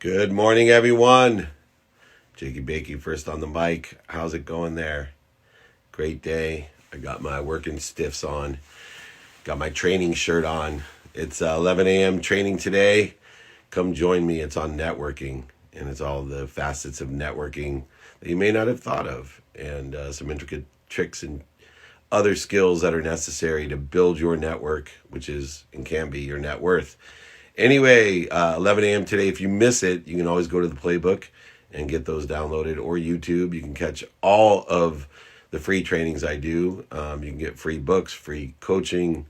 Good morning, everyone. Jakey Bakey first on the mic. How's it going there? Great day. I got my working stiffs on. Got my training shirt on. It's 11 a.m. training today. Come join me. It's on networking, and it's all the facets of networking that you may not have thought of, and some intricate tricks and other skills that are necessary to build your network, which is and can be your net worth. Anyway, 11 a.m. today. If you miss it, you can always go to the playbook and get those downloaded, or YouTube. You can catch all of the free trainings I do. You can get free books, free coaching,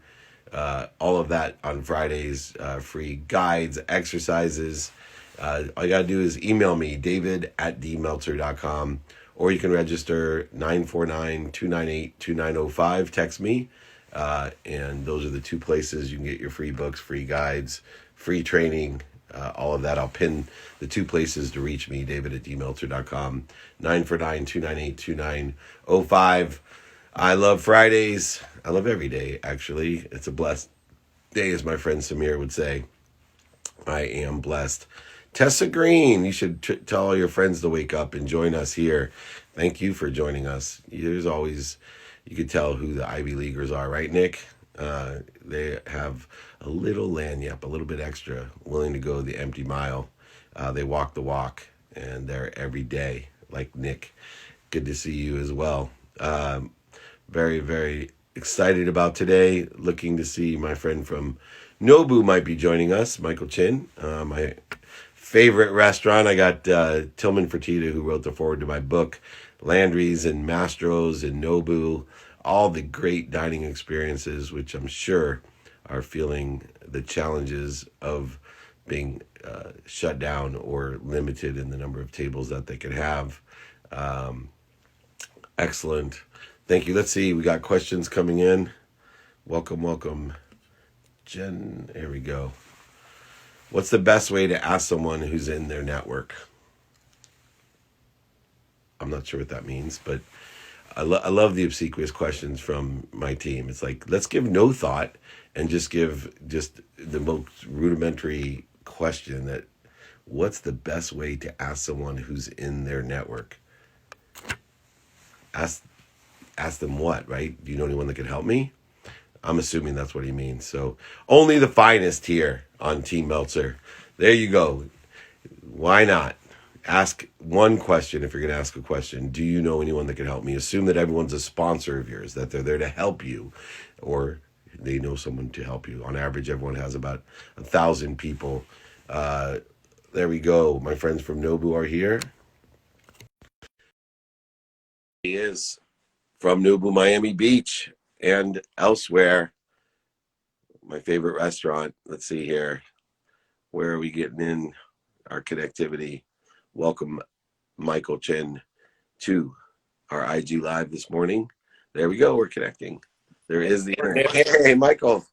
all of that on Fridays, free guides, exercises. All you got to do is email me, david@dmeltzer.com, or you can register 949-298-2905. Text me. And those are the two places you can get your free books, free guides, free training, all of that. I'll pin the two places to reach me, david@dmeltzer.com, 949-298-2905. I love Fridays. I love every day, actually. It's a blessed day, as my friend Samir would say. I am blessed. Tessa Green, you should tell all your friends to wake up and join us here. Thank you for joining us. There's always, you could tell who the Ivy Leaguers are, right, Nick? They have a little lanyap, a little bit extra, willing to go the empty mile. They walk the walk, and they're every day, like Nick. Good to see you as well. Very, very excited about today. Looking to see my friend from Nobu might be joining us, Michael Chin. My favorite restaurant. I got Tillman Fertitta, who wrote the foreword to my book, Landry's and Mastro's and Nobu, all the great dining experiences, which I'm sure are feeling the challenges of being shut down or limited in the number of tables that they could have. Excellent. Thank you. Let's see. We got questions coming in. Welcome, welcome. Jen, here we go. What's the best way to ask someone who's in their network? I'm not sure what that means, but I love the obsequious questions from my team. It's like, let's give no thought and just give just the most rudimentary question that what's the best way to ask someone who's in their network? Ask them what, right? Do you know anyone that could help me? I'm assuming that's what he means. So only the finest here on Team Meltzer. There you go. Why not? Ask one question if you're going to ask a question. Do you know anyone that can help me? Assume that everyone's a sponsor of yours, that they're there to help you, or they know someone to help you. On average, everyone has about 1,000 people. There we go. My friends from Nobu are here. He is from Nobu, Miami Beach, and elsewhere. My favorite restaurant. Let's see here. Where are we getting in our connectivity? Welcome, Michael Chen, to our IG Live this morning. There we go. We're connecting. There is the internet. Hey, Michael.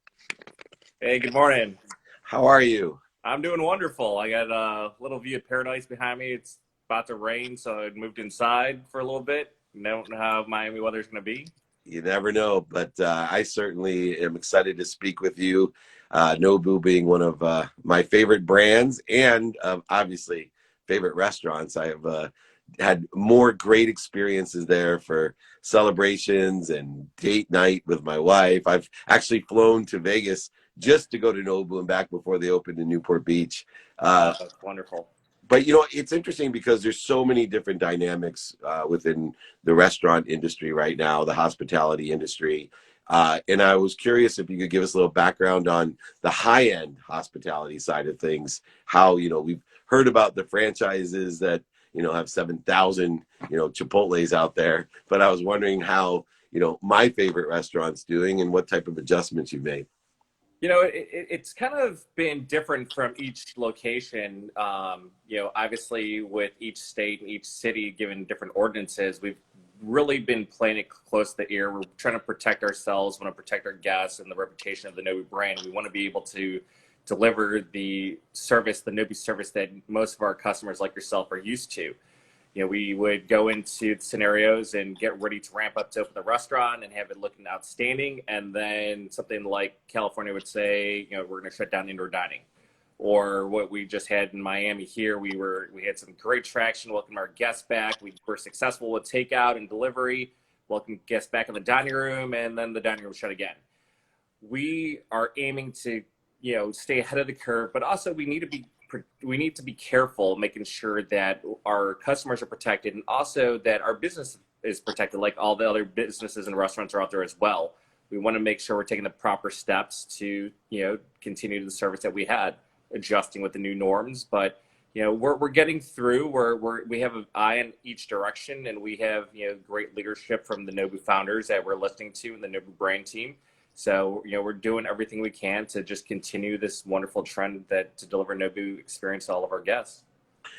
Hey, good morning. How are you? I'm doing wonderful. I got a little view of paradise behind me. It's about to rain, so I moved inside for a little bit. Don't know how Miami weather's going to be. You never know, but I certainly am excited to speak with you. Nobu being one of my favorite brands and obviously favorite restaurants. I have had more great experiences there for celebrations and date night with my wife. I've actually flown to Vegas just to go to Nobu and back before they opened in Newport Beach. That's wonderful. But, it's interesting because there's so many different dynamics within the restaurant industry right now, the hospitality industry. And I was curious if you could give us a little background on the high-end hospitality side of things, how, we've heard about the franchises that, have 7,000, Chipotles out there. But I was wondering how, my favorite restaurant's doing and what type of adjustments you've made. It's kind of been different from each location. Obviously with each state and each city given different ordinances, we've really been playing it close to the ear. We're trying to protect ourselves, want to protect our guests and the reputation of the Nobu brand. We want to be able to deliver the service, the Nobu service that most of our customers like yourself are used to. We would go into scenarios and get ready to ramp up to open the restaurant and have it looking outstanding. And then something like California would say, we're going to shut down indoor dining. or what we just had in Miami here. We had some great traction, welcome our guests back. We were successful with takeout and delivery, welcome guests back in the dining room, and then the dining room shut again. We are aiming to, stay ahead of the curve, but also we need to be careful, making sure that our customers are protected, and also that our business is protected, like all the other businesses and restaurants are out there as well. We want to make sure we're taking the proper steps to, continue the service that we had, adjusting with the new norms. But we're getting through. We have an eye in each direction, and we have great leadership from the Nobu founders that we're listening to, and the Nobu brain team. So we're doing everything we can to just continue this wonderful trend to deliver Nobu experience to all of our guests.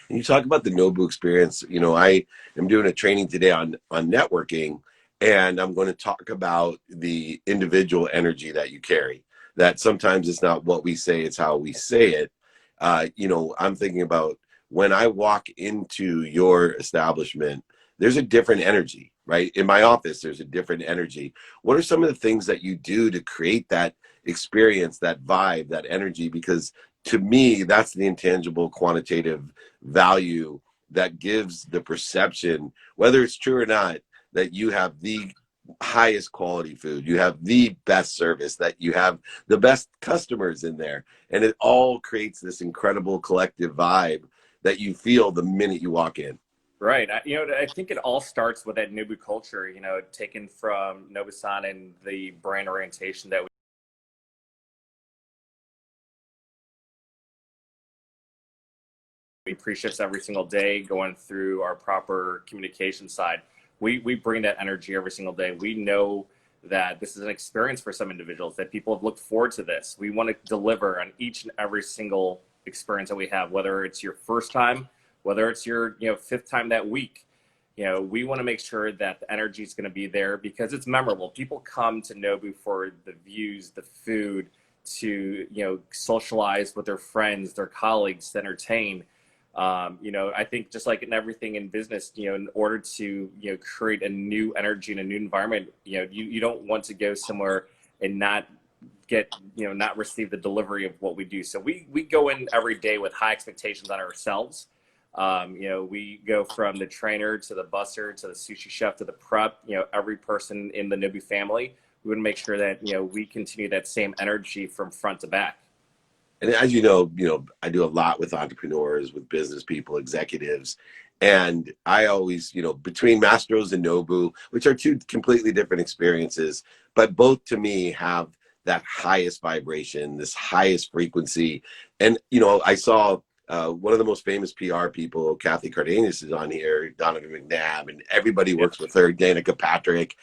And you talk about the Nobu experience. I am doing a training today on networking, and I'm going to talk about the individual energy that you carry. That sometimes it's not what we say, it's how we say it. I'm thinking about when I walk into your establishment, there's a different energy, right? In my office, there's a different energy. What are some of the things that you do to create that experience, that vibe, that energy? Because to me, that's the intangible quantitative value that gives the perception, whether it's true or not, that you have the highest quality food, you have the best service, that you have the best customers in there. And it all creates this incredible collective vibe that you feel the minute you walk in. Right. I think it all starts with that Newbie culture, taken from Nobu-san and the brand orientation that we pre-shifts every single day, going through our proper communication side. We bring that energy every single day. We know that this is an experience for some individuals, that people have looked forward to this. We want to deliver on each and every single experience that we have, whether it's your first time, whether it's your fifth time that week. We want to make sure that the energy is going to be there because it's memorable. People come to Nobu for the views, the food, to socialize with their friends, their colleagues, to entertain. I think just like in everything in business, in order to create a new energy and a new environment, you don't want to go somewhere and not get not receive the delivery of what we do. So we go in every day with high expectations on ourselves. We go from the trainer to the busser to the sushi chef to the prep. Every person in the Nobu family, we would make sure that we continue that same energy from front to back. And as you know, I do a lot with entrepreneurs, with business people, executives. And I always, between Mastro's and Nobu, which are two completely different experiences, but both to me have that highest vibration, this highest frequency. And, I saw one of the most famous PR people, Kathy Cardenas, is on here, Donovan McNabb, and everybody works with her, Danica Patrick.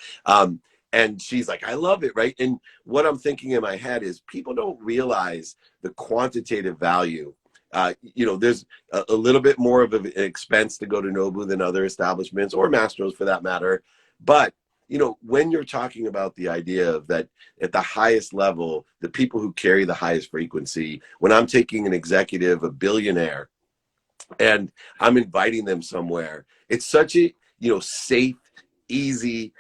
And she's like, I love it, right? And what I'm thinking in my head is people don't realize the quantitative value. There's a little bit more of an expense to go to Nobu than other establishments, or Mastro's for that matter. But, when you're talking about the idea of that at the highest level, the people who carry the highest frequency, when I'm taking an executive, a billionaire, and I'm inviting them somewhere, it's such a, safe, easy,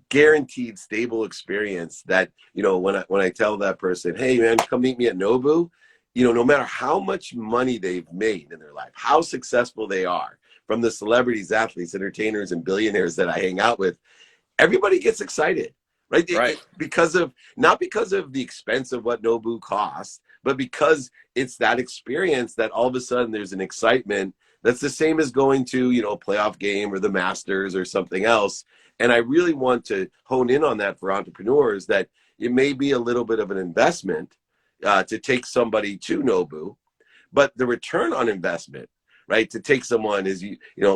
guaranteed stable experience that when I tell that person, hey man, come meet me at Nobu, no matter how much money they've made in their life, how successful they are, from the celebrities, athletes, entertainers, and billionaires that I hang out with, everybody gets excited, right? Not because of the expense of what Nobu costs, but because it's that experience that all of a sudden there's an excitement that's the same as going to a playoff game or the Masters or something else. And I really want to hone in on that for entrepreneurs, that it may be a little bit of an investment to take somebody to Nobu, but the return on investment, right? To take someone is,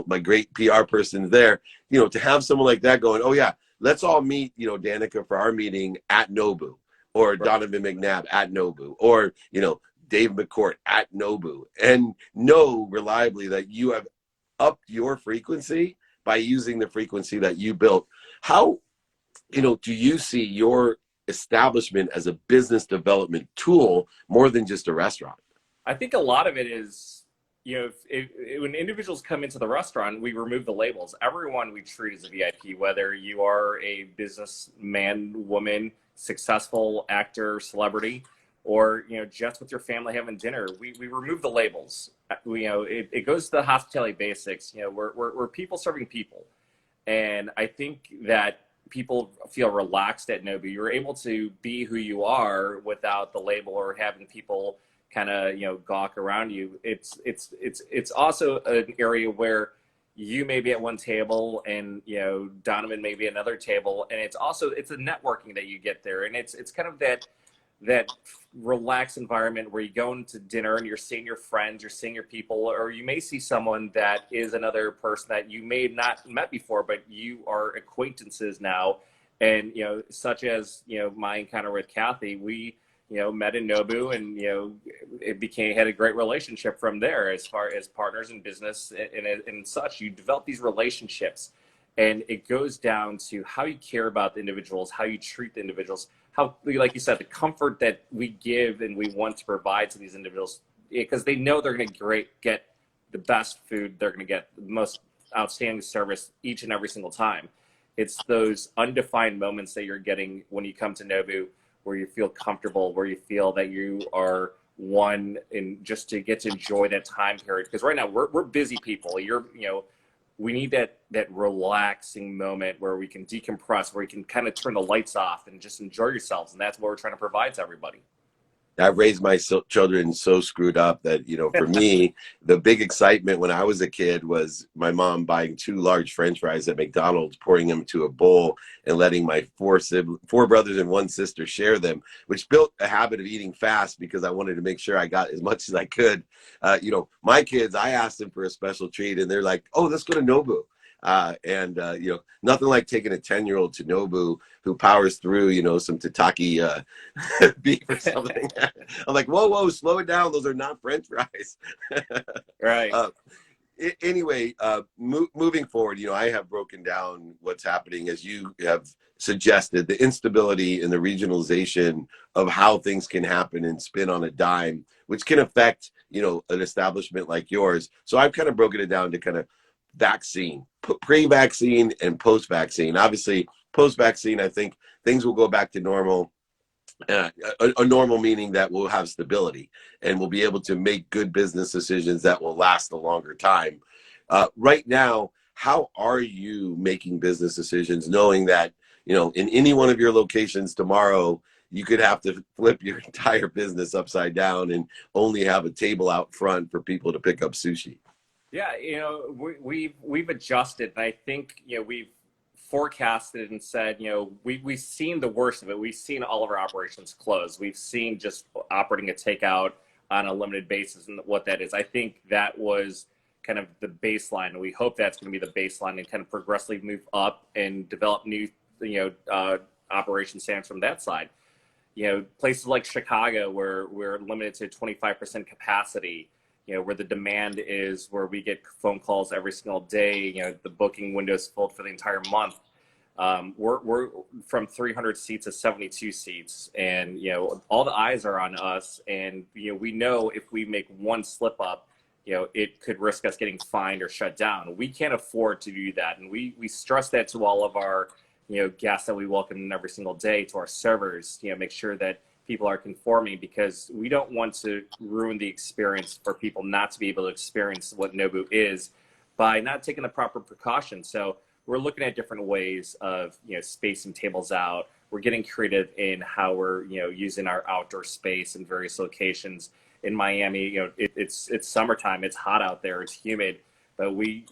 my great PR person's there, to have someone like that going, oh yeah, let's all meet, Danica for our meeting at Nobu, or right. Donovan McNabb at Nobu, or, Dave McCourt at Nobu, and know reliably that you have upped your frequency by using the frequency that you built. How, do you see your establishment as a business development tool more than just a restaurant? I think a lot of it is, when individuals come into the restaurant, we remove the labels. Everyone we treat as a VIP, whether you are a businessman, woman, successful actor, celebrity, or, just with your family having dinner, we remove the labels. It goes to the hospitality basics. We're people serving people. And I think that people feel relaxed at Nobu. You're able to be who you are without the label or having people kind of, gawk around you. It's also an area where you may be at one table and, Donovan may be at another table. And it's a networking that you get there. And it's kind of that relaxed environment where you go into dinner and you're seeing your friends, you're seeing your people, or you may see someone that is another person that you may have not met before, but you are acquaintances now. And, such as, my encounter with Kathy, we, met in Nobu, and, had a great relationship from there as far as partners in business and such. You develop these relationships, and it goes down to how you care about the individuals, how you treat the individuals, how, like you said, the comfort that we give and we want to provide to these individuals, because they know they're going to get the best food, they're going to get the most outstanding service each and every single time. It's those undefined moments that you're getting when you come to Nobu, where you feel comfortable, where you feel that you are one, and just to get to enjoy that time period. Because right now we're busy people. We need that relaxing moment where we can decompress, where you can kind of turn the lights off and just enjoy yourselves. And that's what we're trying to provide to everybody. I've raised my children so screwed up that, for me, the big excitement when I was a kid was my mom buying 2 large French fries at McDonald's, pouring them into a bowl, and letting my 4 brothers and 1 sister share them, which built a habit of eating fast because I wanted to make sure I got as much as I could. My kids, I asked them for a special treat, and they're like, "Oh, let's go to Nobu." Nothing like taking a 10-year-old to Nobu who powers through, some tataki beef or something. I'm like, whoa, slow it down. Those are not French fries. Right. Anyway, moving forward, I have broken down what's happening, as you have suggested, the instability and the regionalization of how things can happen and spin on a dime, which can affect, an establishment like yours. So I've kind of broken it down to kind of vaccine, pre-vaccine and post-vaccine. Obviously, post-vaccine, I think things will go back to normal. A normal meaning that we'll have stability and we'll be able to make good business decisions that will last a longer time. Right now, how are you making business decisions knowing that, in any one of your locations tomorrow, you could have to flip your entire business upside down and only have a table out front for people to pick up sushi? Yeah, we've adjusted, and I think we've forecasted and said we've seen the worst of it. We've seen all of our operations close. We've seen just operating a takeout on a limited basis and what that is. I think that was kind of the baseline, and we hope that's going to be the baseline and kind of progressively move up and develop new operation standards from that side. Places like Chicago where we're limited to 25% capacity. Where the demand is, where we get phone calls every single day, the booking window is filled for the entire month. We're from 300 seats to 72 seats, and, all the eyes are on us. And, we know if we make one slip up, it could risk us getting fined or shut down. We can't afford to do that. And we stress that to all of our, guests that we welcome in every single day, to our servers, make sure that people are conforming, because we don't want to ruin the experience for people not to be able to experience what Nobu is by not taking the proper precautions. So we're looking at different ways of, spacing tables out. We're getting creative in how we're, using our outdoor space in various locations. In Miami, it's summertime, it's hot out there, it's humid, but we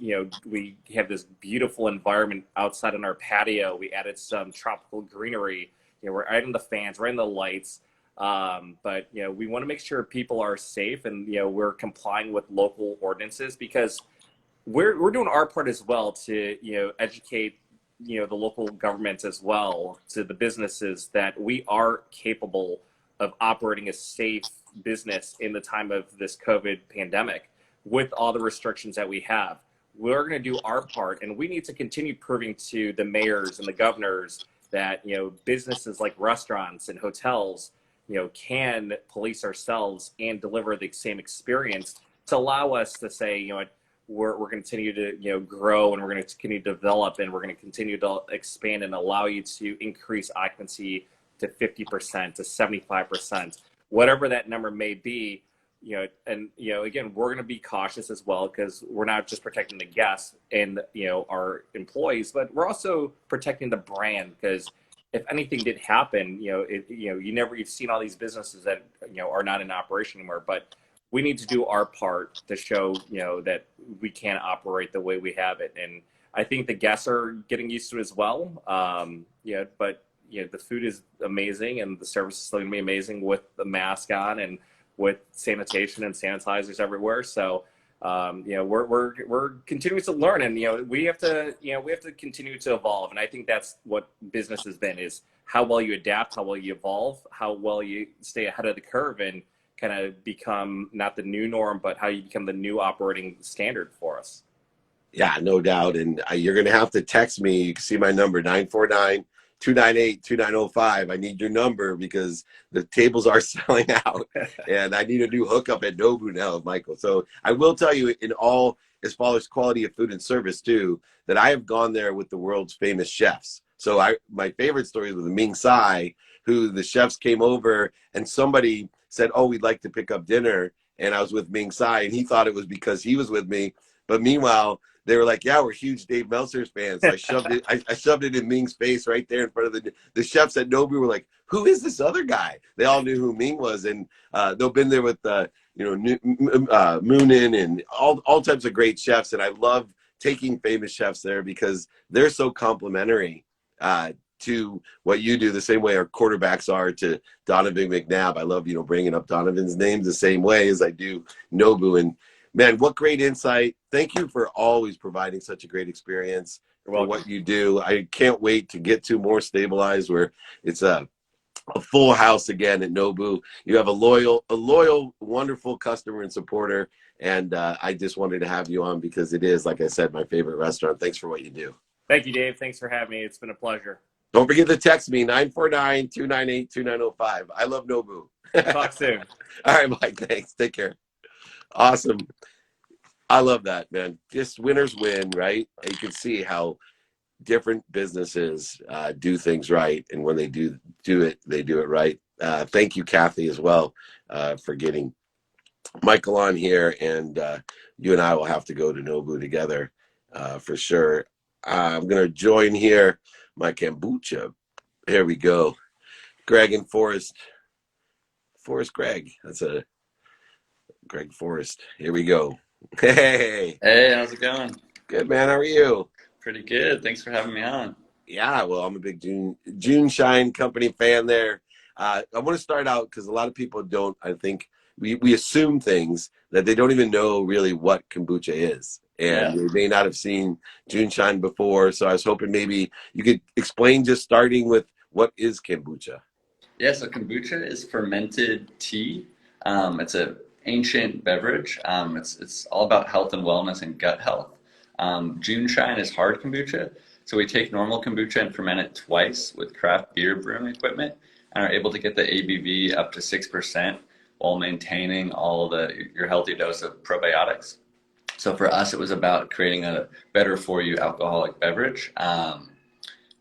have this beautiful environment outside on our patio. We added some tropical greenery. We're adding the fans, we're adding the lights. But we want to make sure people are safe, and we're complying with local ordinances, because we're doing our part as well to educate the local governments as well, to the businesses, that we are capable of operating a safe business in the time of this COVID pandemic with all the restrictions that we have. We're going to do our part, and we need to continue proving to the mayors and the governors that businesses like restaurants and hotels can police ourselves and deliver the same experience, to allow us to say, we're going to continue to grow, and we're going to continue to develop, and we're going to continue to expand and allow you to increase occupancy to 50%, to 75%. whatever that number may be, and again, we're going to be cautious as well, because we're not just protecting the guests and our employees, but we're also protecting the brand, because if anything did happen, you've seen all these businesses that are not in operation anymore, but we need to do our part to show that we can operate the way we have it. And I think the guests are getting used to it as well. But the food is amazing, and the service is still going to be amazing with the mask on and with sanitation and sanitizers everywhere. So we're continuing to learn, and we have to continue to evolve. And I think that's what business has been, is how well you adapt, how well you evolve, how well you stay ahead of the curve, and kind of become not the new norm, but how you become the new operating standard for us. Yeah, no doubt. And you're going to have to text me. You can see my number, 949-298-2905. I need your number because the tables are selling out and I need a new hookup at Nobu now, Michael. So I will tell you, in all, as far as quality of food and service too, that I have gone there with the world's famous chefs. So my favorite story was with Ming Tsai, who the chefs came over and somebody said, "Oh, we'd like to pick up dinner." And I was with Ming Tsai, and he thought it was because he was with me. But meanwhile, they were like, "Yeah, we're huge Dave Meltzer's fans." So I shoved it. I shoved it in Ming's face right there in front of the chefs at Nobu. Were like, "Who is this other guy?" They all knew who Ming was, and they've been there with Moonin and all types of great chefs. And I love taking famous chefs there because they're so complimentary to what you do, the same way our quarterbacks are to Donovan McNabb. I love bringing up Donovan's names the same way as I do Nobu. And man, what great insight. Thank you for always providing such a great experience for what you do. I can't wait to get to more stabilized, where it's a full house again at Nobu. You have a loyal, wonderful customer and supporter. And I just wanted to have you on because it is, like I said, my favorite restaurant. Thanks for what you do. Thank you, Dave. Thanks for having me. It's been a pleasure. Don't forget to text me, 949-298-2905. I love Nobu. Talk soon. All right, Mike. Thanks. Take care. Awesome. I love that, man. Just winners win, right? You can see how different businesses do things right. And when they do it, they do it right. Thank you, Kathy, as well, for getting Michael on here. And you and I will have to go to Nobu together for sure. I'm going to join here my kombucha. Here we go. Greg and Forrest. Forrest Greg. That's a Greg Forrest. Here we go. Hey. Hey, how's it going? Good, man. How are you? Pretty good. Thanks for having me on. Yeah, well, I'm a big June Shine Company fan there. I want to start out because a lot of people don't, I think, we assume things that they don't even know really what kombucha is. And they may not have seen June Shine before. So I was hoping maybe you could explain, just starting with, what is kombucha? Yeah, so kombucha is fermented tea. It's an ancient beverage. It's all about health and wellness and gut health. June Shine is hard kombucha. So we take normal kombucha and ferment it twice with craft beer brewing equipment and are able to get the ABV up to 6% while maintaining all of your healthy dose of probiotics. So for us, it was about creating a better for you alcoholic beverage.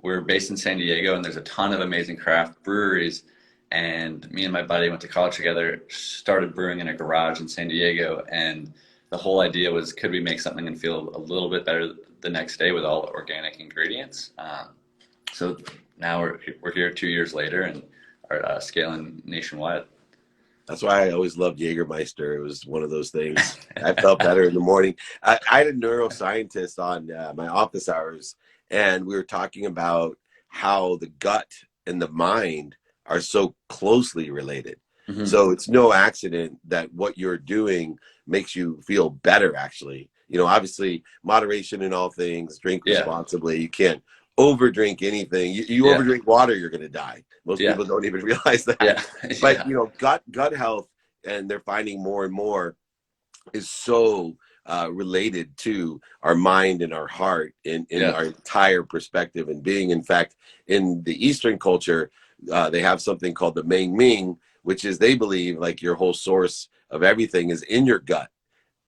We're based in San Diego, and there's a ton of amazing craft breweries. And me and my buddy went to college together, started brewing in a garage in San Diego. And the whole idea was, could we make something and feel a little bit better the next day with all the organic ingredients? So now we're here 2 years later and are scaling nationwide. That's why I always loved Jägermeister. It was one of those things. I felt better in the morning. I had a neuroscientist on my office hours, and we were talking about how the gut and the mind are so closely related. Mm-hmm. So it's no accident that what you're doing makes you feel better, actually. Obviously, moderation in all things, drink responsibly. You can't overdrink anything. You overdrink water, you're going to die. Most people don't even realize that. But gut health, and they're finding more and more, is so related to our mind and our heart in our entire perspective. And being, in fact, in the Eastern culture, they have something called the Meng Ming, which is, they believe, like, your whole source of everything is in your gut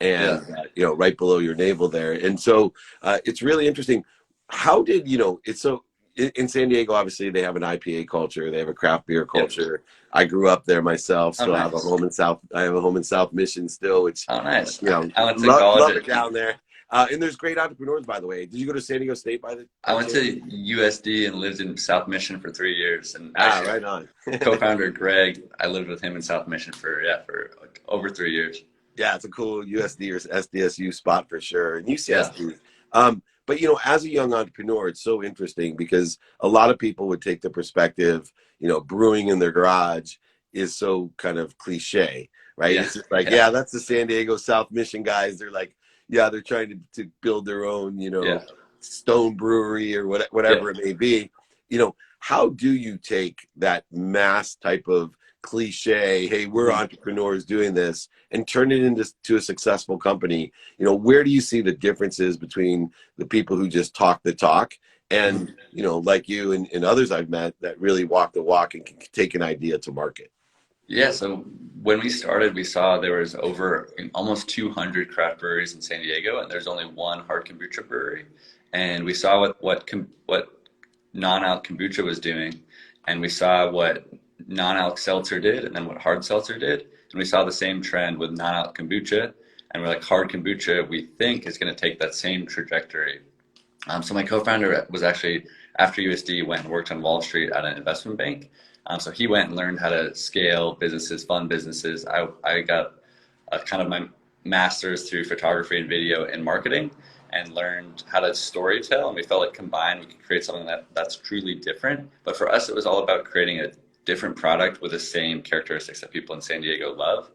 and right below your navel there. And so it's really interesting. How did it's so in San Diego, obviously, they have an IPA culture. They have a craft beer Yep. culture. I grew up there myself. Oh, Still have a nice. home in South. I have a home in South Mission still, which Oh, nice. you know, I went to college love it at down there. And there's great entrepreneurs, by the way. Did you go to San Diego State I by went chance? to USD and lived in South Mission for 3 years. And Ah, actually, right on. co-founder Greg, I lived with him in South Mission for like over 3 years. Yeah, it's a cool USD or SDSU spot for sure, and Yeah. UCSD. But as a young entrepreneur, it's so interesting because a lot of people would take the perspective, brewing in their garage is so kind of cliche, right? Yeah. It's just like, Yeah. yeah, that's the San Diego South Mission guys. They're like, yeah, they're trying to build their own, Yeah. stone brewery or whatever Yeah. it may be. How do you take that mass type of cliche, hey, we're entrepreneurs doing this, and turn it into a successful company? Where do you see the differences between the people who just talk the talk and like you and others I've met that really walk the walk and can take an idea to market? Yeah, so when we started, we saw there was over almost 200 craft breweries in San Diego, and there's only one hard kombucha brewery. And we saw what non-alc kombucha was doing, and we saw what non-alc seltzer did, and then what hard seltzer did, and we saw the same trend with non-alc kombucha, and we're like, hard kombucha, we think is going to take that same trajectory. So my co-founder was actually, after USD, went and worked on Wall Street at an investment bank. So he went and learned how to scale businesses, fund businesses. I got a kind of my master's through photography and video and marketing, and learned how to storytell. And we felt like combined, we could create something that's truly different. But for us, it was all about creating a different product with the same characteristics that people in San Diego love.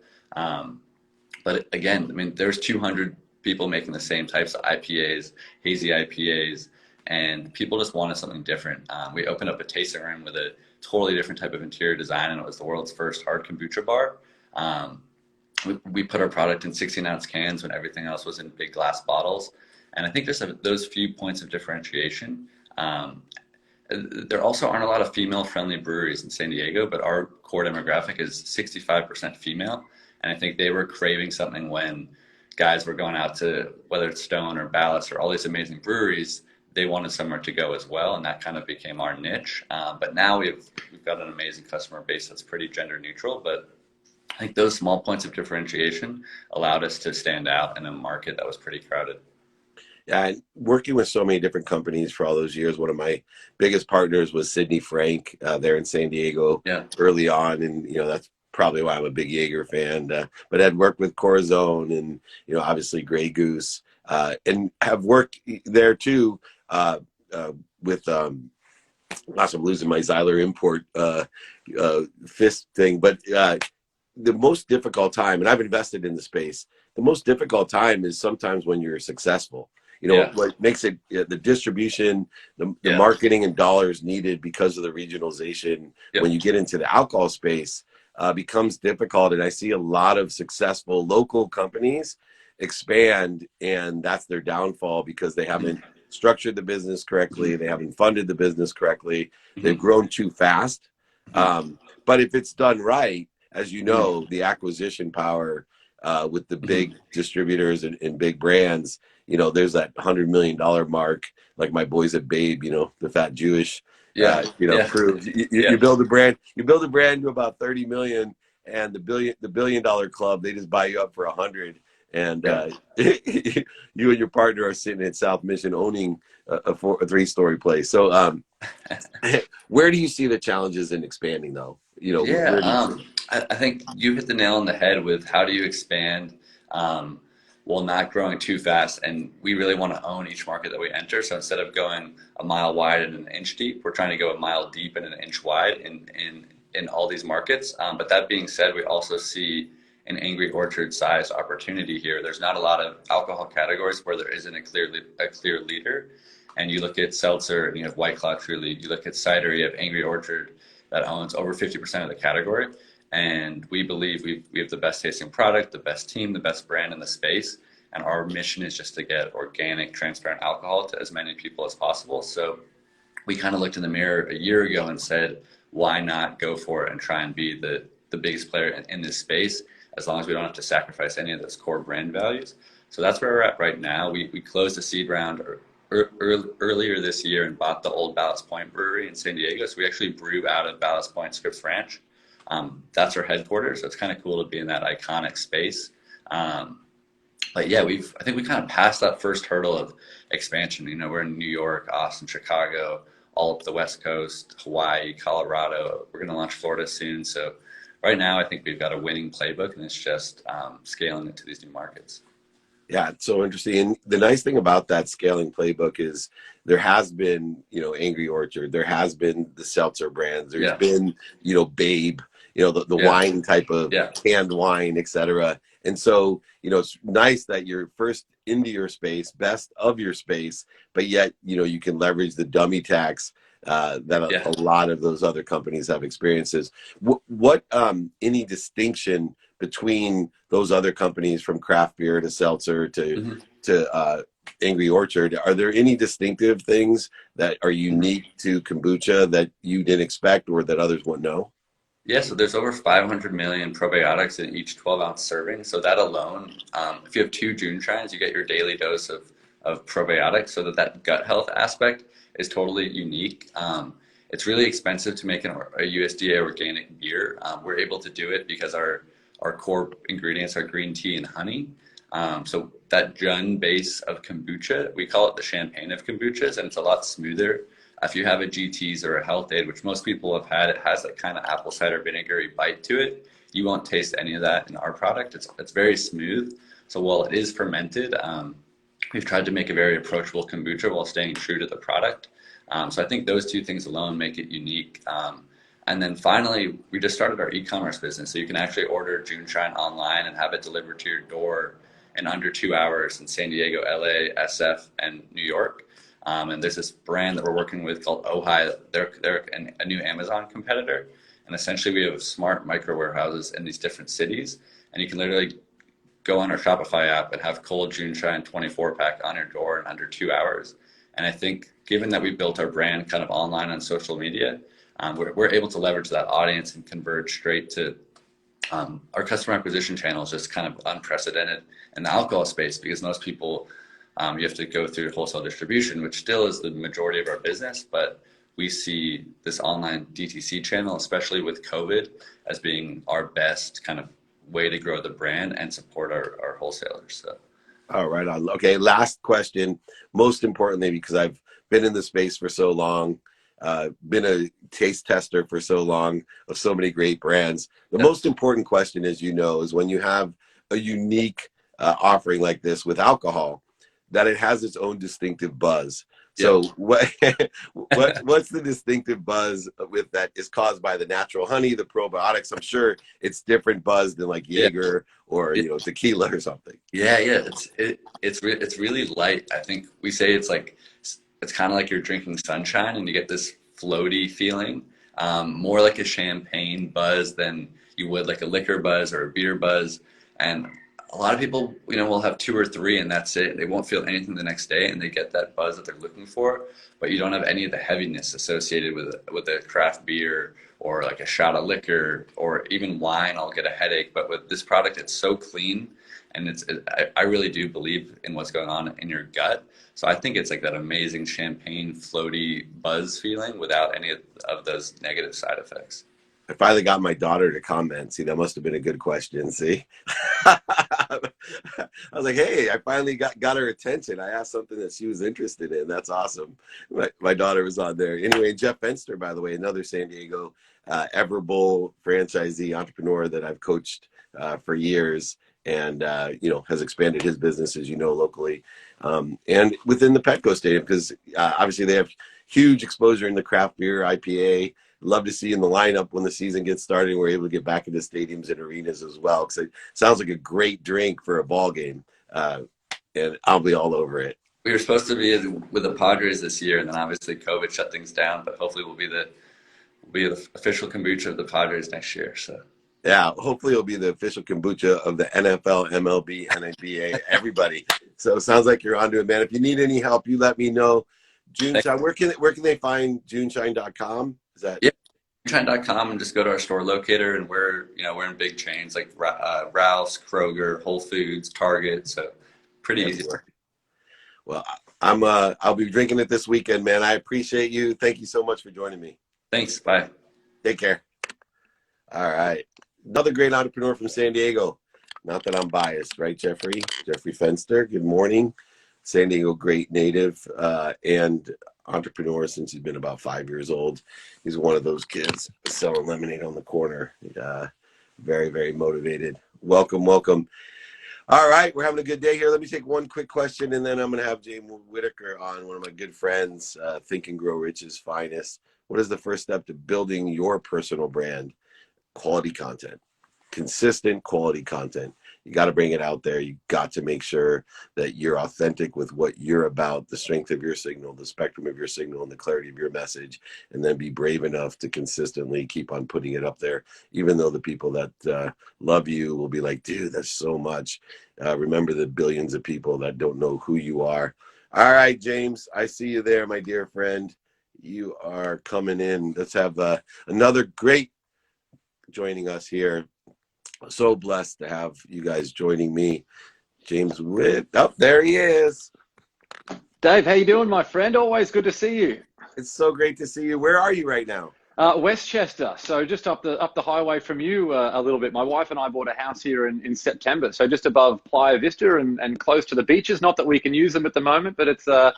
But again, I mean, there's 200 people making the same types of IPAs, hazy IPAs, and people just wanted something different. We opened up a tasting room with a totally different type of interior design, and it was the world's first hard kombucha bar. We put our product in 16-ounce cans when everything else was in big glass bottles. And I think just those few points of differentiation. There also aren't a lot of female-friendly breweries in San Diego, but our core demographic is 65% female. And I think they were craving something when guys were going out to, whether it's Stone or Ballast or all these amazing breweries, they wanted somewhere to go as well, and that kind of became our niche. But now we've got an amazing customer base that's pretty gender neutral, but I think those small points of differentiation allowed us to stand out in a market that was pretty crowded. Yeah, and working with so many different companies for all those years, one of my biggest partners was Sydney Frank there in San Diego early on, and that's probably why I'm a big Jaeger fan. But I'd worked with Corazon and obviously Grey Goose, and have worked there too with. Gosh, I'm losing my Zyler import fist thing, but the most difficult time, and I've invested in the space. The most difficult time is sometimes when you're successful. What makes it the distribution, the marketing and dollars needed because of the regionalization. When you get into the alcohol space, becomes difficult, and I see a lot of successful local companies expand, and that's their downfall because they haven't structured the business correctly. They haven't funded the business correctly. They've grown too fast. But if it's done right, as you know, the acquisition power with the big distributors and big brands, there's that $100 million mark, like my boys at Babe, the fat Jewish, proved. You build a brand, to about 30 million, and the billion dollar club, they just buy you up for 100. And you and your partner are sitting at South Mission owning a 3-story place. So where do you see the challenges in expanding though? I think you hit the nail on the head with how do you expand while not growing too fast. And we really want to own each market that we enter. So instead of going a mile wide and an inch deep, we're trying to go a mile deep and an inch wide in all these markets. But that being said, we also see an Angry Orchard size opportunity here. There's not a lot of alcohol categories where there isn't a clear leader. And you look at seltzer and you have White Claw Truly. You look at cider, you have Angry Orchard that owns over 50% of the category. And we believe we have the best tasting product, the best team, the best brand in the space. And our mission is just to get organic, transparent alcohol to as many people as possible. So we kind of looked in the mirror a year ago and said, why not go for it and try and be the biggest player in this space, as long as we don't have to sacrifice any of those core brand values. So that's where we're at right now. We closed a seed round earlier this year and bought the old Ballast Point Brewery in San Diego. So we actually brew out of Ballast Point Scripps Ranch. That's our headquarters. So it's kind of cool to be in that iconic space. But yeah, I think we kind of passed that first hurdle of expansion. You know, we're in New York, Austin, Chicago, all up the West Coast, Hawaii, Colorado. We're going to launch Florida soon. So right now, I think we've got a winning playbook, and it's just scaling it to these new markets. Yeah, it's so interesting. And the nice thing about that scaling playbook is there has been, Angry Orchard, there has been the Seltzer brands, there's been, Babe, the wine type of canned wine, etc. And so, it's nice that you're first into your space, best of your space, but yet, you can leverage the dummy tax that a lot of those other companies have experiences. What any distinction between those other companies, from craft beer to seltzer to Angry Orchard, are there any distinctive things that are unique to kombucha that you didn't expect or that others wouldn't know? Yeah, so there's over 500 million probiotics in each 12-ounce serving. So that alone, if you have 2 June Shines, you get your daily dose of probiotics, so that gut health aspect is totally unique. It's really expensive to make a USDA organic beer. We're able to do it because our core ingredients are green tea and honey. So that Jun base of kombucha, we call it the champagne of kombuchas, and it's a lot smoother. If you have a GT's or a Health Aid, which most people have had, it has that kind of apple cider vinegary bite to it. You won't taste any of that in our product. It's very smooth. So while it is fermented, we've tried to make a very approachable kombucha while staying true to the product. So I think those 2 things alone make it unique. And then finally, we just started our e-commerce business. So you can actually order June Shine online and have it delivered to your door in under 2 hours in San Diego, LA, SF, and New York. And there's this brand that we're working with called Ojai. They're a new Amazon competitor. And essentially, we have smart micro warehouses in these different cities. And you can literally go on our Shopify app and have cold June Shine 24-pack on your door in under 2 hours. And I think given that we built our brand kind of online on social media, we're able to leverage that audience and converge straight to our customer acquisition channel is just kind of unprecedented in the alcohol space, because most people, you have to go through wholesale distribution, which still is the majority of our business. But we see this online DTC channel, especially with COVID, as being our best kind of way to grow the brand and support our wholesalers. So. All right. Okay. Last question. Most importantly, because I've been in the space for so long, been a taste tester for so long of so many great brands. The most important question, as you know, is when you have a unique offering like this with alcohol, that it has its own distinctive buzz. So what's the distinctive buzz with that is caused by the natural honey, the probiotics? I'm sure it's different buzz than like Jaeger or tequila or something. Yeah. It's really light. I think we say it's kind of like you're drinking sunshine, and you get this floaty feeling, more like a champagne buzz than you would like a liquor buzz or a beer buzz. And a lot of people, will have 2 or 3 and that's it. They won't feel anything the next day, and they get that buzz that they're looking for, but you don't have any of the heaviness associated with a craft beer or like a shot of liquor or even wine. I'll get a headache, but with this product, it's so clean, and I really do believe in what's going on in your gut. So I think it's like that amazing champagne floaty buzz feeling without any of those negative side effects. I finally got my daughter to comment. See, that must have been a good question. See, I was like, hey, I finally got her attention. I asked something that she was interested in. That's awesome. My daughter was on there. Anyway, Jeff Fenster, by the way, another San Diego Everbowl franchisee entrepreneur that I've coached for years, and has expanded his business, as you know, locally and within the Petco Stadium, because obviously they have huge exposure in the craft beer, IPA. Love to see in the lineup when the season gets started and we're able to get back into stadiums and arenas as well, because it sounds like a great drink for a ball game, and I'll be all over it. We were supposed to be with the Padres this year, and then obviously COVID shut things down, but hopefully we'll be the official kombucha of the Padres next year. So yeah, hopefully it'll be the official kombucha of the NFL, MLB, NBA, everybody. So it sounds like you're onto it, man. If you need any help, you let me know. June Shine, where can they find juneshine.com? Is that juneshine.com, and just go to our store locator, and we're in big chains like Ralph's, Kroger, Whole Foods, Target, so pretty easy. Well, I'll be drinking it this weekend, man. I appreciate you. Thank you so much for joining me. Thanks. Bye. Take care. All right. Another great entrepreneur from San Diego. Not that I'm biased, right, Jeffrey? Jeffrey Fenster. Good morning. San Diego great native and entrepreneur since he's been about 5 years old. He's one of those kids selling lemonade on the corner. Very, very motivated. Welcome, welcome. All right, we're having a good day here. Let me take one quick question, and then I'm going to have James Whitaker on, one of my good friends, Think and Grow Rich's finest. What is the first step to building your personal brand? Quality content, consistent quality content. You got to bring it out there. You got to make sure that you're authentic with what you're about, the strength of your signal, the spectrum of your signal, and the clarity of your message, and then be brave enough to consistently keep on putting it up there, even though the people that love you will be like, dude, that's so much. Remember the billions of people that don't know who you are. All right, James, I see you there, my dear friend. You are coming in. Let's have another great joining us here. So blessed to have you guys joining me. James Witt. Oh, there he is. Dave, how you doing, my friend? Always good to see you. It's so great to see you. Where are you right now? Westchester, so just up the highway from you a little bit. My wife and I bought a house here in September, so just above Playa Vista and close to the beaches. Not that we can use them at the moment, but it's a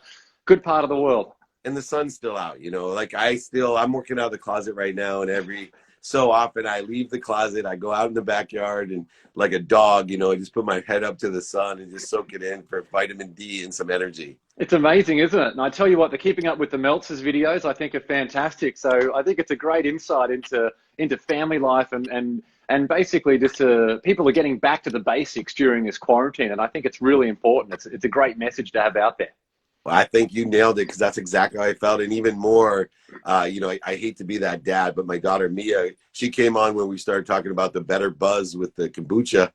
good part of the world. And the sun's still out, you know, like I'm working out of the closet right now, and every so often I leave the closet, I go out in the backyard, and like a dog, you know, I just put my head up to the sun and just soak it in for vitamin D and some energy. It's amazing, isn't it? And I tell you what, the Keeping Up with the Meltzers videos I think are fantastic. So I think it's a great insight into family life and basically just people are getting back to the basics during this quarantine. And I think it's really important. It's a great message to have out there. Well, I think you nailed it, because that's exactly how I felt. And even more, you know, I hate to be that dad, but my daughter Mia, she came on when we started talking about the better buzz with the kombucha.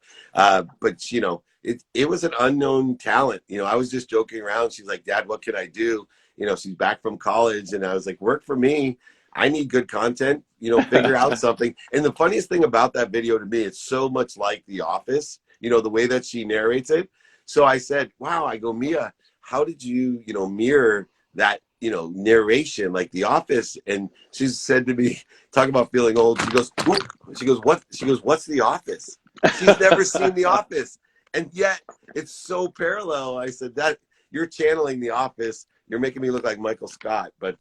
But, you know, it was an unknown talent. You know, I was just joking around. She's like, Dad, what can I do? You know, she's back from college. And I was like, work for me. I need good content, you know, figure out something. And the funniest thing about that video to me, it's so much like The Office, you know, the way that she narrates it. So I said, wow, I go, Mia, how did you, you know, mirror that, you know, narration like The Office? And she said to me, talk about feeling old. She goes, what? She goes, what's The Office? She's never seen The Office. And yet it's so parallel. I said, that you're channeling The Office. You're making me look like Michael Scott, but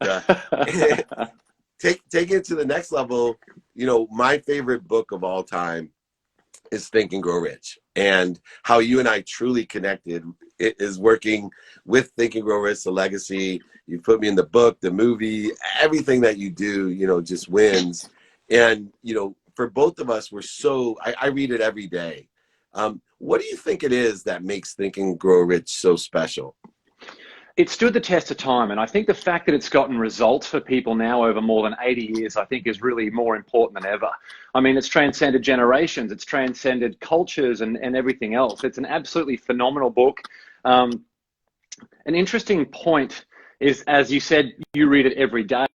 take it to the next level. You know, my favorite book of all time is Think and Grow Rich, and how you and I truly connected. It is working with Think and Grow Rich, the legacy. You put me in the book, the movie, everything that you do, you know, just wins. And, you know, for both of us, I read it every day. What do you think it is that makes Think and Grow Rich so special? It stood the test of time, and I think the fact that it's gotten results for people now over more than 80 years, I think is really more important than ever. I mean, it's transcended generations, it's transcended cultures and everything else. It's an absolutely phenomenal book. An interesting point is, as you said, you read it every day.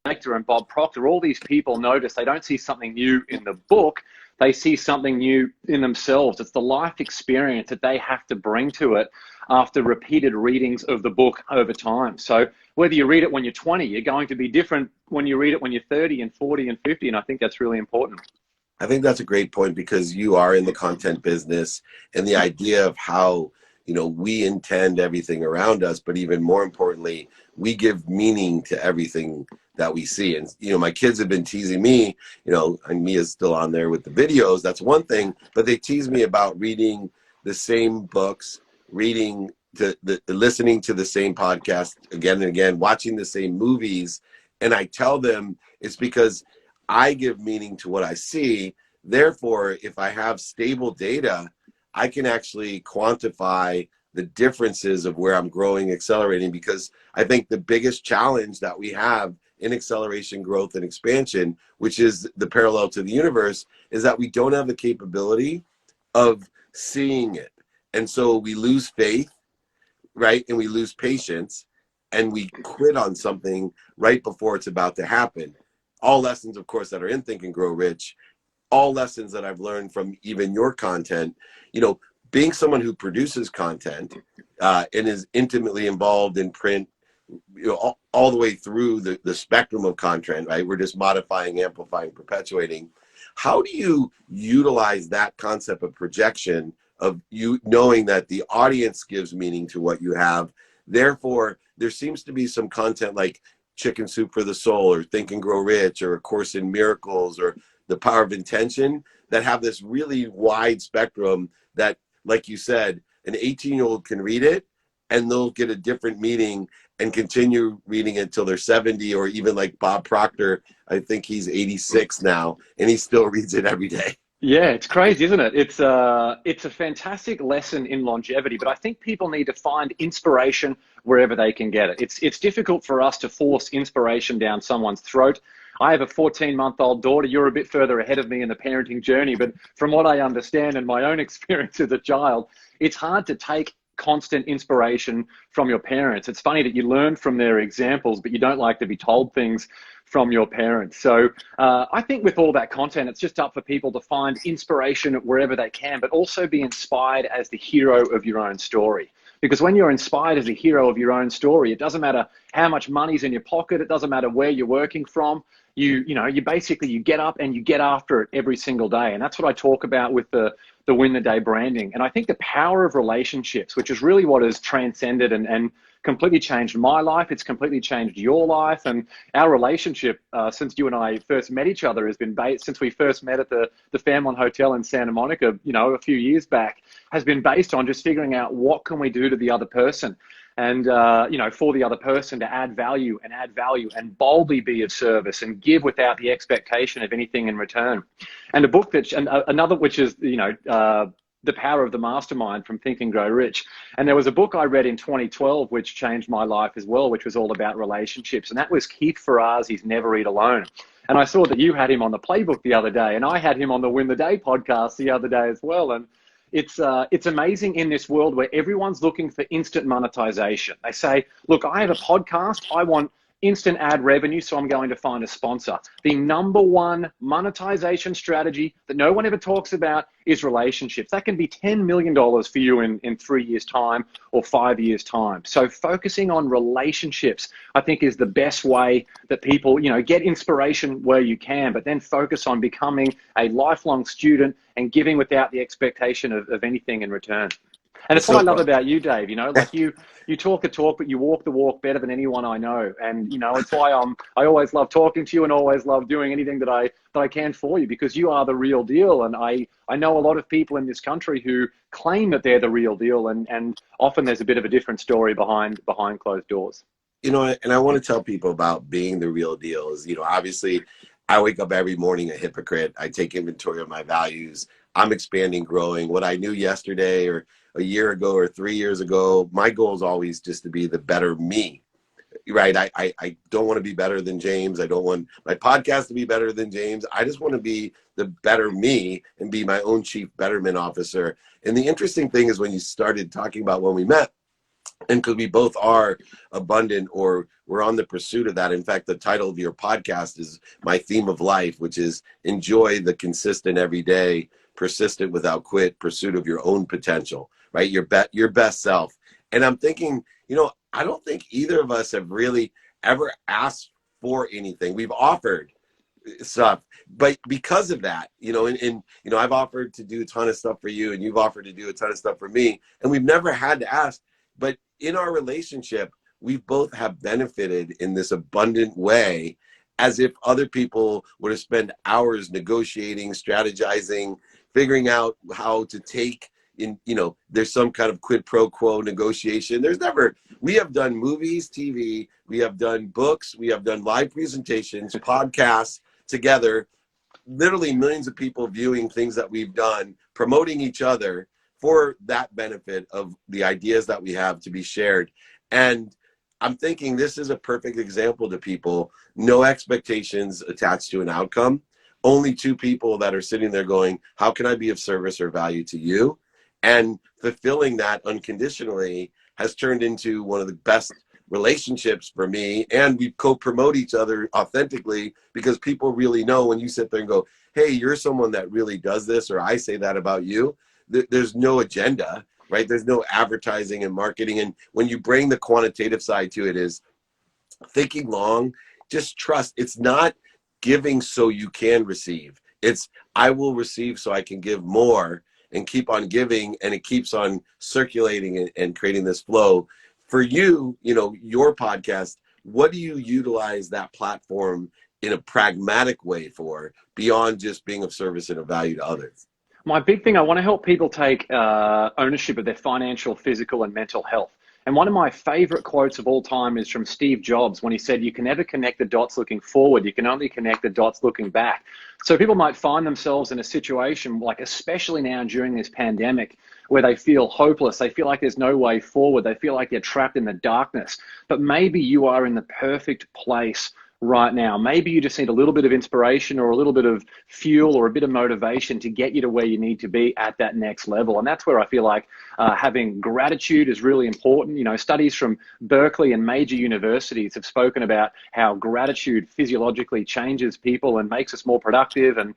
Meltzer and Bob Proctor, all these people notice they don't see something new in the book, they see something new in themselves. It's the life experience that they have to bring to it after repeated readings of the book over time. So whether you read it when you're 20, you're going to be different when you read it when you're 30 and 40 and 50, and I think that's really important. I think that's a great point, because you are in the content business, and the idea of how, you know, we intend everything around us, but even more importantly, we give meaning to everything that we see. And, you know, my kids have been teasing me, you know, and Mia's still on there with the videos. That's one thing, but they tease me about reading the same books, listening to the same podcast again and again, watching the same movies. And I tell them it's because I give meaning to what I see. Therefore, if I have stable data, I can actually quantify the differences of where I'm growing, accelerating, because I think the biggest challenge that we have in acceleration, growth, and expansion, which is the parallel to the universe, is that we don't have the capability of seeing it. And so we lose faith, right? And we lose patience, and we quit on something right before it's about to happen. All lessons, of course, that are in Think and Grow Rich, all lessons that I've learned from even your content, you know, being someone who produces content and is intimately involved in print, all the way through the spectrum of content, right? We're just modifying, amplifying, perpetuating. How do you utilize that concept of projection, of you knowing that the audience gives meaning to what you have? Therefore, there seems to be some content like Chicken Soup for the Soul, or Think and Grow Rich, or A Course in Miracles, or The Power of Intention, that have this really wide spectrum that, like you said, an 18-year-old can read it and they'll get a different meaning and continue reading it till they're 70, or even like Bob Proctor, I think he's 86 now, and he still reads it every day. Yeah, it's crazy, isn't it? It's a fantastic lesson in longevity, but I think people need to find inspiration wherever they can get it. It's difficult for us to force inspiration down someone's throat. I have a 14-month-old daughter. You're a bit further ahead of me in the parenting journey, but from what I understand and my own experience as a child, it's hard to take constant inspiration from your parents. It's funny that you learn from their examples, but you don't like to be told things from your parents. So I think with all that content, it's just up for people to find inspiration wherever they can, but also be inspired as the hero of your own story. Because when you're inspired as a hero of your own story, it doesn't matter how much money's in your pocket. It doesn't matter where you're working from. You get up and you get after it every single day. And that's what I talk about with the Win the Day branding. And I think the power of relationships, which is really what has transcended and completely changed my life. It's completely changed your life. And our relationship, since you and I first met each other, has been based, since we first met at the Fairmont Hotel in Santa Monica, a few years back, has been based on just figuring out what can we do to the other person. And, for the other person to add value and boldly be of service and give without the expectation of anything in return. And a book another, which is, The Power of the Mastermind from Think and Grow Rich. And there was a book I read in 2012, which changed my life as well, which was all about relationships. And that was Keith Ferrazzi's Never Eat Alone. And I saw that you had him on the playbook the other day, and I had him on the Win the Day podcast the other day as well. And it's amazing in this world where everyone's looking for instant monetization. They say, look, I have a podcast. I want instant ad revenue, so I'm going to find a sponsor. The number one monetization strategy that no one ever talks about is relationships. That can be $10 million for you in 3 years' time or 5 years' time. So focusing on relationships, I think, is the best way that people, get inspiration where you can, but then focus on becoming a lifelong student and giving without the expectation of anything in return. And it's what I love about you, Dave. You talk the talk, but you walk the walk better than anyone I know. And it's why I always love talking to you and always love doing anything that I can for you, because you are the real deal. And I know a lot of people in this country who claim that they're the real deal, and often there's a bit of a different story behind closed doors. And I want to tell people about being the real deal is, obviously I wake up every morning a hypocrite. I take inventory of my values. I'm expanding, growing. What I knew yesterday or a year ago or 3 years ago, my goal is always just to be the better me, right? I don't want to be better than James. I don't want my podcast to be better than James. I just want to be the better me and be my own chief betterment officer. And the interesting thing is when you started talking about when we met, and because we both are abundant, or we're on the pursuit of that. In fact, the title of your podcast is my theme of life, which is enjoy the consistent everyday, persistent without quit, pursuit of your own potential, right? Your best self. And I'm thinking, I don't think either of us have really ever asked for anything. We've offered stuff, but because of that, I've offered to do a ton of stuff for you, and you've offered to do a ton of stuff for me, and we've never had to ask. But in our relationship, we both have benefited in this abundant way, as if other people would have spent hours negotiating, strategizing, figuring out how to take in, there's some kind of quid pro quo negotiation. We have done movies, TV, we have done books, we have done live presentations, podcasts together, literally millions of people viewing things that we've done, promoting each other for that benefit of the ideas that we have to be shared. And I'm thinking this is a perfect example to people. No expectations attached to an outcome. Only two people that are sitting there going, how can I be of service or value to you? And fulfilling that unconditionally has turned into one of the best relationships for me. And we co-promote each other authentically, because people really know when you sit there and go, hey, you're someone that really does this, or I say that about you, there's no agenda, right? There's no advertising and marketing. And when you bring the quantitative side to it, is thinking long, just trust. It's not giving so you can receive. It's I will receive so I can give more and keep on giving, and it keeps on circulating and creating this flow. For you, you know, your podcast, what do you utilize that platform in a pragmatic way for, beyond just being of service and of value to others? My big thing, I want to help people take ownership of their financial, physical, and mental health. And one of my favorite quotes of all time is from Steve Jobs, when he said, you can never connect the dots looking forward, you can only connect the dots looking back. So people might find themselves in a situation, like especially now during this pandemic, where they feel hopeless, they feel like there's no way forward, they feel like they're trapped in the darkness. But maybe you are in the perfect place right now. Maybe you just need a little bit of inspiration or a little bit of fuel or a bit of motivation to get you to where you need to be at that next level. And that's where I feel like having gratitude is really important. You know, studies from Berkeley and major universities have spoken about how gratitude physiologically changes people and makes us more productive and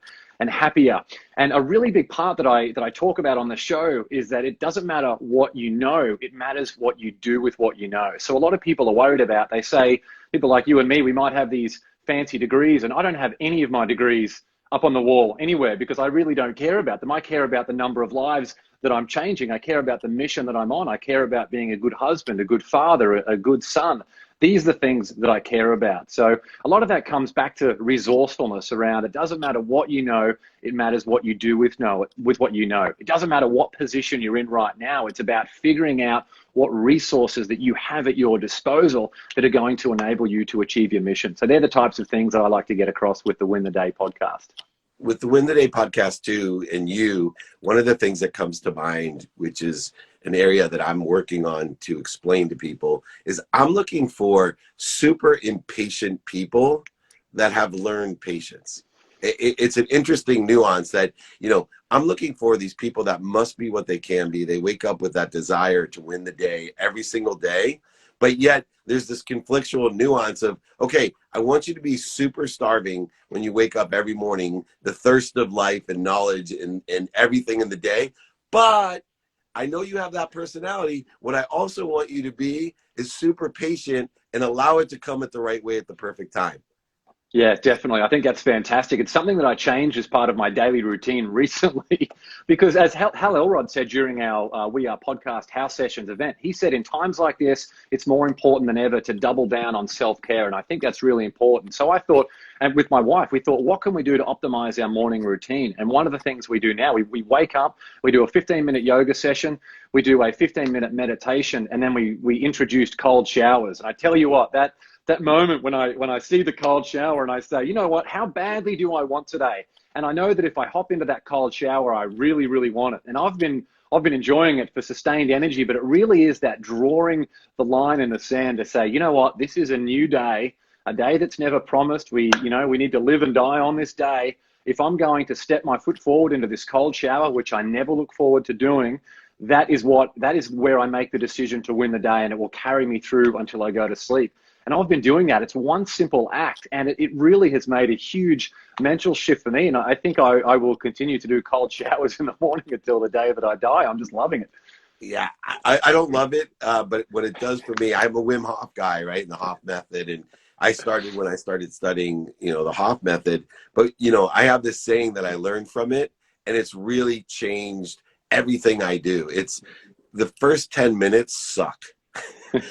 happier. And a really big part that I talk about on the show is that it doesn't matter what you know, it matters what you do with what you know. So a lot of people are worried about, they say, people like you and me, we might have these fancy degrees, and I don't have any of my degrees up on the wall anywhere because I really don't care about them. I care about the number of lives that I'm changing. I care about the mission that I'm on. I care about being a good husband, a good father, a good son. These are the things that I care about. So a lot of that comes back to resourcefulness around, it doesn't matter what you know, it matters what you do with what you know. It doesn't matter what position you're in right now. It's about figuring out what resources that you have at your disposal that are going to enable you to achieve your mission. So they're the types of things that I like to get across with the Win the Day podcast. With the Win the Day podcast too, and you, one of the things that comes to mind, which is an area that I'm working on to explain to people, is I'm looking for super impatient people that have learned patience. It's an interesting nuance that, you know, I'm looking for these people that must be what they can be. They wake up with that desire to win the day every single day, but yet there's this conflictual nuance of, okay, I want you to be super starving when you wake up every morning, the thirst of life and knowledge and everything in the day. But I know you have that personality. What I also want you to be is super patient and allow it to come at the right way at the perfect time. Yeah, definitely. I think that's fantastic. It's something that I changed as part of my daily routine recently, because as Hal Elrod said during our We Are Podcast House Sessions event, he said in times like this, it's more important than ever to double down on self-care. And I think that's really important. So I thought, and with my wife, we thought, what can we do to optimize our morning routine? And one of the things we do now, we wake up, we do a 15-minute yoga session, we do a 15-minute meditation, and then we introduced cold showers. And I tell you what, that moment when I see the cold shower and I say, you know what, how badly do I want today? And I know that if I hop into that cold shower, I really, really want it. And I've been enjoying it for sustained energy, but it really is that drawing the line in the sand to say, you know what, this is a new day, a day that's never promised. We need to live and die on this day. If I'm going to step my foot forward into this cold shower, which I never look forward to doing, that is where I make the decision to win the day, and it will carry me through until I go to sleep. And I've been doing that. It's one simple act, and it really has made a huge mental shift for me. And I think I will continue to do cold showers in the morning until the day that I die. I'm just loving it. Yeah, I don't love it, but what it does for me, I'm a Wim Hof guy, right? And the Hof method. And I started when I started studying, you know, the Hof method. But, you know, I have this saying that I learned from it, and it's really changed everything I do. It's the first 10 minutes suck.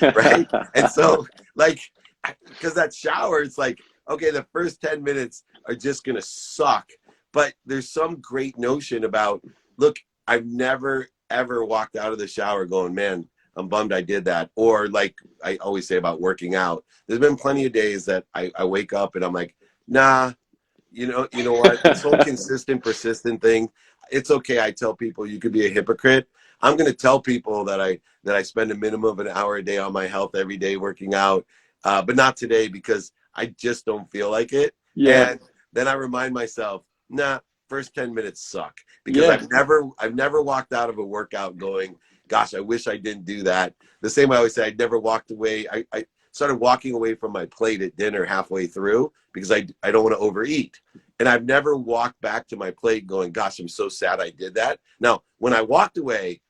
Right? And so, like, because that shower, it's like, okay, the first 10 minutes are just going to suck. But there's some great notion about, look, I've never, ever walked out of the shower going, man, I'm bummed I did that. Or like I always say about working out, there's been plenty of days that I wake up and I'm like, nah, you know what? This whole consistent, persistent thing, it's okay. I tell people you could be a hypocrite. I'm going to tell people that I spend a minimum of an hour a day on my health every day working out, but not today because I just don't feel like it. Yeah. And then I remind myself, nah, first 10 minutes suck, because I've never walked out of a workout going, gosh, I wish I didn't do that. The same way I always say, I never walked away. I started walking away from my plate at dinner halfway through because I don't want to overeat. And I've never walked back to my plate going, gosh, I'm so sad I did that. Now, when I walked away,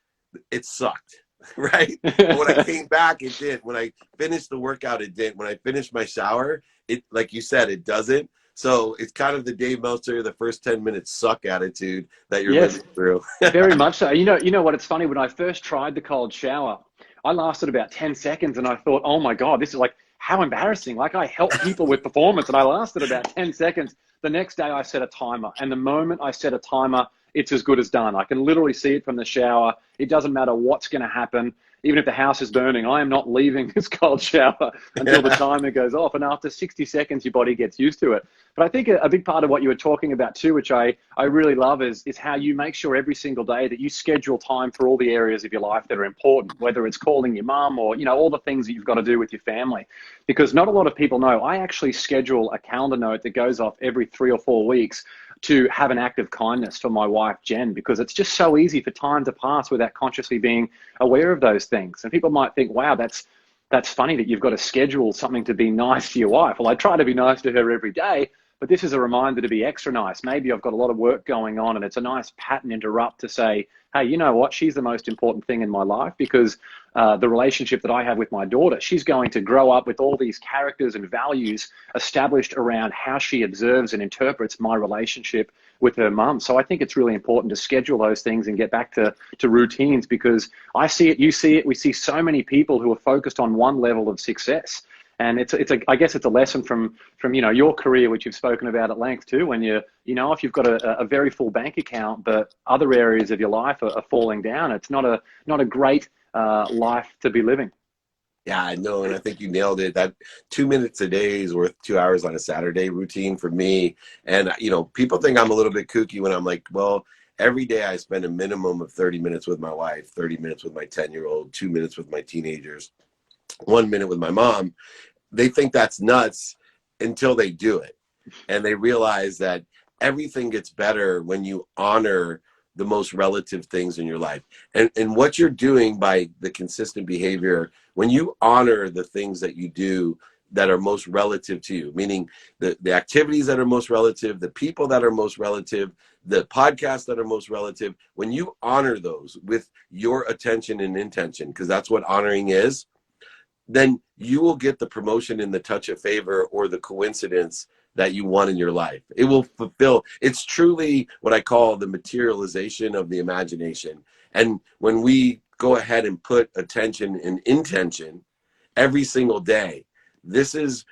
it sucked, right? But when I came back, it did. When I finished the workout, it did. When I finished my shower, it, like you said, it doesn't. So it's kind of the Dave Meltzer, the first 10 minutes suck attitude that you're Yes, living through. very much so. You know what? It's funny. When I first tried the cold shower, I lasted about 10 seconds and I thought, oh my God, this is like, how embarrassing. Like I help people with performance and I lasted about 10 seconds. The next day I set a timer. And the moment I set a timer, it's as good as done. I can literally see it from the shower. It doesn't matter what's going to happen. Even if the house is burning, I am not leaving this cold shower until the timer goes off. And after 60 seconds, your body gets used to it. But I think a big part of what you were talking about too, which I really love, is how you make sure every single day that you schedule time for all the areas of your life that are important, whether it's calling your mom or, all the things that you've got to do with your family. Because not a lot of people know, I actually schedule a calendar note that goes off every 3 or 4 weeks to have an act of kindness for my wife, Jen, because it's just so easy for time to pass without consciously being aware of those things. And people might think, wow, that's funny that you've got to schedule something to be nice to your wife. Well, I try to be nice to her every day, but this is a reminder to be extra nice. Maybe I've got a lot of work going on and it's a nice pattern interrupt to say, hey, you know what? She's the most important thing in my life, because the relationship that I have with my daughter, she's going to grow up with all these characters and values established around how she observes and interprets my relationship with her mum. So I think it's really important to schedule those things and get back to routines, because I see it, you see it, we see so many people who are focused on one level of success. And I guess it's a lesson from your career, which you've spoken about at length too, when if you've got a very full bank account, but other areas of your life are falling down, it's not a great life to be living. Yeah, I know. And I think you nailed it. That 2 minutes a day is worth 2 hours on a Saturday routine for me. And, people think I'm a little bit kooky when I'm like, well, every day I spend a minimum of 30 minutes with my wife, 30 minutes with my 10-year-old, 2 minutes with my teenagers, 1 minute with my mom. They think that's nuts until they do it. And they realize that everything gets better when you honor the most relative things in your life. And what you're doing by the consistent behavior, when you honor the things that you do that are most relative to you, meaning the activities that are most relative, the people that are most relative, the podcasts that are most relative, when you honor those with your attention and intention, because that's what honoring is, then you will get the promotion in the touch of favor or the coincidence that you want in your life. It will fulfill. It's truly what I call the materialization of the imagination. And when we go ahead and put attention and intention every single day, this is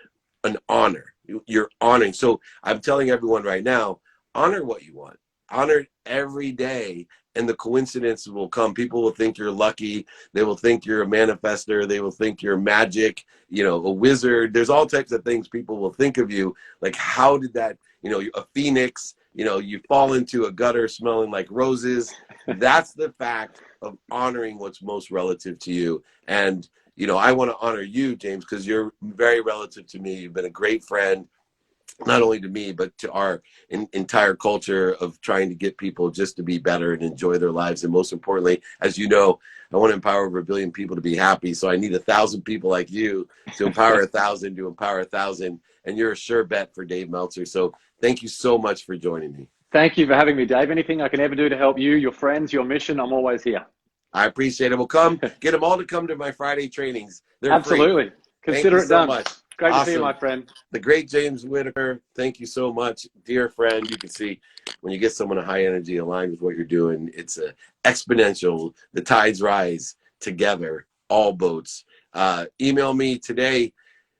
an honor. You're honoring. So I'm telling everyone right now, honor what you want. Honor it every day, and the coincidences will come. People will think you're lucky. They will think you're a manifester. They will think you're magic, a wizard. There's all types of things people will think of you. Like, how did that, a phoenix, you fall into a gutter smelling like roses. That's the fact of honoring what's most relative to you. And, I want to honor you, James, because you're very relative to me. You've been a great friend, not only to me, but to our entire culture of trying to get people just to be better and enjoy their lives. And most importantly, as you know, I want to empower over 1 billion people to be happy. So I need 1,000 people like you to empower 1,000 to empower 1,000. And you're a sure bet for Dave Meltzer. So thank you so much for joining me. Thank you for having me, Dave. Anything I can ever do to help you, your friends, your mission, I'm always here. I appreciate it. Well, get them all to come to my Friday trainings. They're Absolutely. free. Consider it done. Much. Great Awesome. to see you, my friend. The great James Whitaker, thank you so much. Dear friend, you can see when you get someone a high energy aligned with what you're doing, it's a exponential. The tides rise together, all boats. Email me today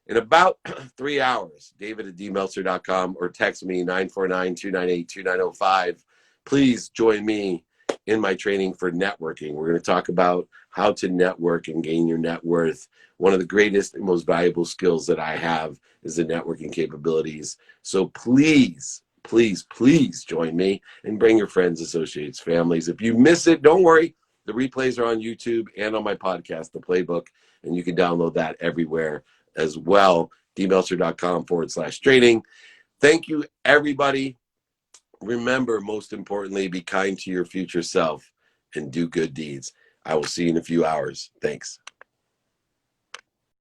in about 3 hours, david@dmeltzer.com, or text me 949-298-2905. Please join me in my training for networking. We're going to talk about how to network and gain your net worth. One of the greatest and most valuable skills that I have is the networking capabilities. So please, please, please join me and bring your friends, associates, families. If you miss it, don't worry. The replays are on YouTube and on my podcast, The Playbook, and you can download that everywhere as well. dmeltzer.com/training. Thank you, everybody. Remember, most importantly, be kind to your future self and do good deeds. I will see you in a few hours. Thanks.